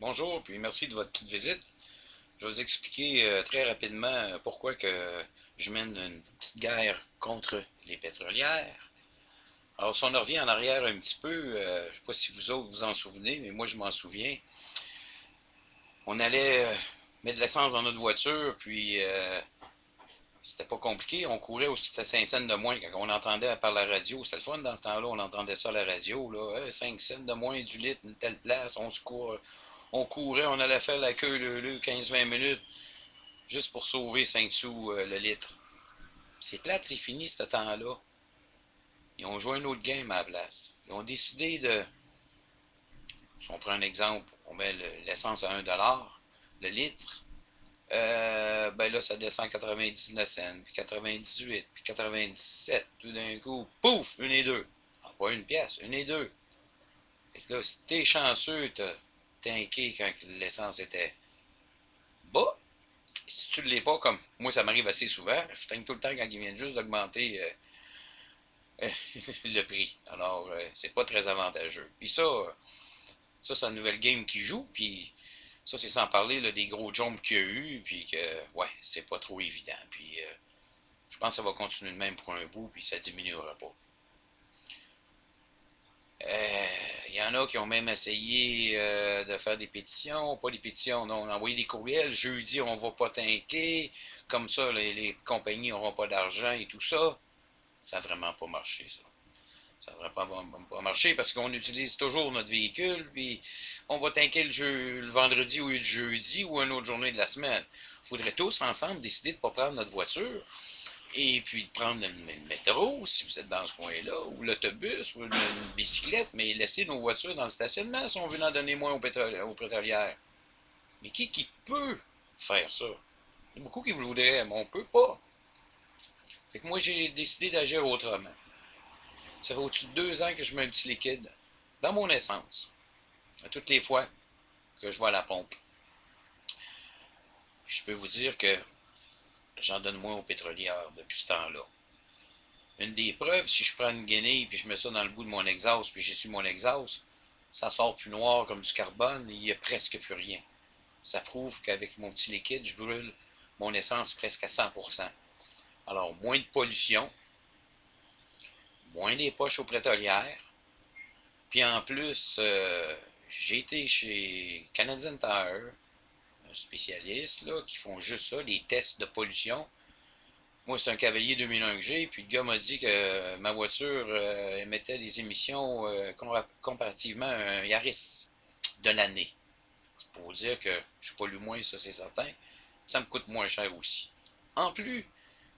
Bonjour, puis merci de votre petite visite. Je vais vous expliquer très rapidement pourquoi que je mène une petite guerre contre les pétrolières. Alors, si on en revient en arrière un petit peu, je ne sais pas si vous autres vous en souvenez, mais moi je m'en souviens. On allait mettre de l'essence dans notre voiture, puis c'était pas compliqué. On courait au c'était 5 cents de moins quand on entendait par la radio. C'était le fun dans ce temps-là, on entendait ça à la radio. Là. 5 cents de moins du litre, une telle place, on courait, on allait faire la queue le 15-20 minutes juste pour sauver 5 sous le litre. C'est plate, c'est fini ce temps-là. Ils ont joué un autre game à la place. Ils ont décidé de. Si on prend un exemple, on met l'essence à 1$ le litre. Ben là, ça descend à 99 cents, puis 98, puis 97. Tout d'un coup, pouf, une et deux. Ah, pas une pièce, une et deux. Fait que là, si t'es chanceux, t'as tanké quand l'essence était bas. Si tu ne l'es pas, comme moi, ça m'arrive assez souvent, je teigne tout le temps quand ils viennent juste d'augmenter le prix. Alors, c'est pas très avantageux. Puis ça c'est une nouvelle game qui joue, puis ça, c'est sans parler là, des gros jumps qu'il y a eu, puis que, ouais, c'est pas trop évident. Puis, je pense que ça va continuer de même pour un bout, puis ça diminuera pas. Il y en a qui ont même essayé de faire des pétitions, pas des pétitions, non, on a envoyé des courriels, jeudi on va pas tanker, comme ça les compagnies n'auront pas d'argent et tout ça. Ça n'a vraiment pas marché, ça. Ça ne devrait pas marcher parce qu'on utilise toujours notre véhicule, puis on va tanker le vendredi au lieu du jeudi ou une autre journée de la semaine. Il faudrait tous ensemble décider de ne pas prendre notre voiture et puis de prendre le métro si vous êtes dans ce coin-là, ou l'autobus, ou une bicyclette, mais laisser nos voitures dans le stationnement si on veut en donner moins aux pétrolières. Mais qui peut faire ça? Il y a beaucoup qui vous voudraient, mais on peut pas. Fait que moi, j'ai décidé d'agir autrement. Ça fait au-dessus de 2 ans que je mets un petit liquide dans mon essence, à toutes les fois que je vais à la pompe. Puis je peux vous dire que j'en donne moins aux pétrolières depuis ce temps-là. Une des preuves, si je prends une guenille puis je mets ça dans le bout de mon exhaust puis j'essuie mon exhaust, ça sort plus noir comme du carbone et il n'y a presque plus rien. Ça prouve qu'avec mon petit liquide, je brûle mon essence presque à 100%. Alors, moins de pollution, moins des poches aux pétrolières, puis en plus, j'ai été chez Canadian Tire, un spécialiste là, qui font juste ça, les tests de pollution. Moi, c'est un Cavalier 2001 que j'ai, puis le gars m'a dit que ma voiture émettait des émissions comparativement à un Yaris de l'année. C'est pour vous dire que je pollue moins, ça c'est certain. Ça me coûte moins cher aussi. En plus,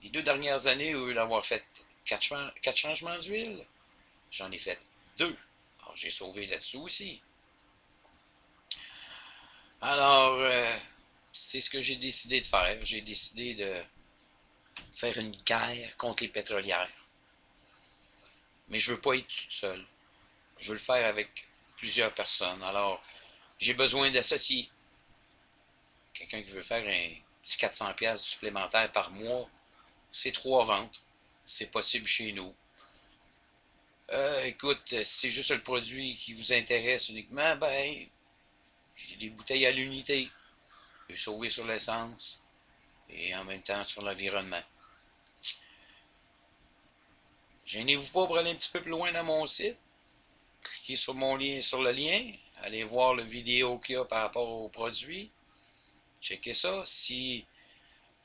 les 2 dernières années, au lieu d'avoir fait 4 changements d'huile, j'en ai fait 2. Alors j'ai sauvé là-dessus aussi. Alors, c'est ce que j'ai décidé de faire. J'ai décidé de faire une guerre contre les pétrolières. Mais je veux pas être tout seul. Je veux le faire avec plusieurs personnes. Alors, j'ai besoin d'associer. Quelqu'un qui veut faire un petit 400$ supplémentaire par mois, c'est 3 ventes. C'est possible chez nous. Écoute, si c'est juste le produit qui vous intéresse uniquement, ben, j'ai des bouteilles à l'unité. Je peux sauver sur l'essence et en même temps sur l'environnement. Gênez-vous pas pour aller un petit peu plus loin dans mon site. Cliquez sur mon lien, sur le lien. Allez voir le vidéo qu'il y a par rapport aux produits. Checkez ça. Si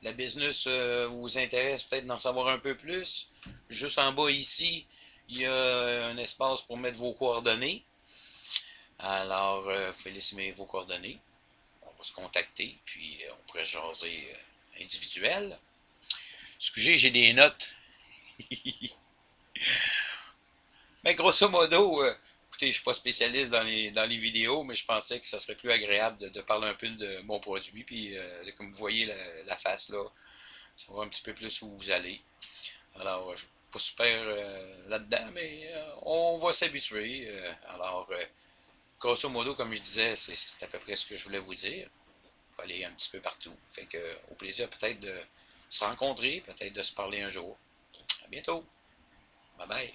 la business vous intéresse peut-être d'en savoir un peu plus, juste en bas ici, il y a un espace pour mettre vos coordonnées. Alors, vous pouvez laisser vos coordonnées. On va se contacter, puis on pourrait jaser individuel. Excusez, j'ai des notes. Mais grosso modo, écoutez, je ne suis pas spécialiste dans les vidéos, mais je pensais que ça serait plus agréable de parler un peu de mon produit. Puis, comme vous voyez la face là, ça va un petit peu plus où vous allez. Alors, je ne suis pas super là-dedans, mais on va s'habituer. Alors, grosso modo, comme je disais, c'est à peu près ce que je voulais vous dire. Il faut aller un petit peu partout. Fait que, au plaisir peut-être de se rencontrer, peut-être de se parler un jour. À bientôt. Bye bye.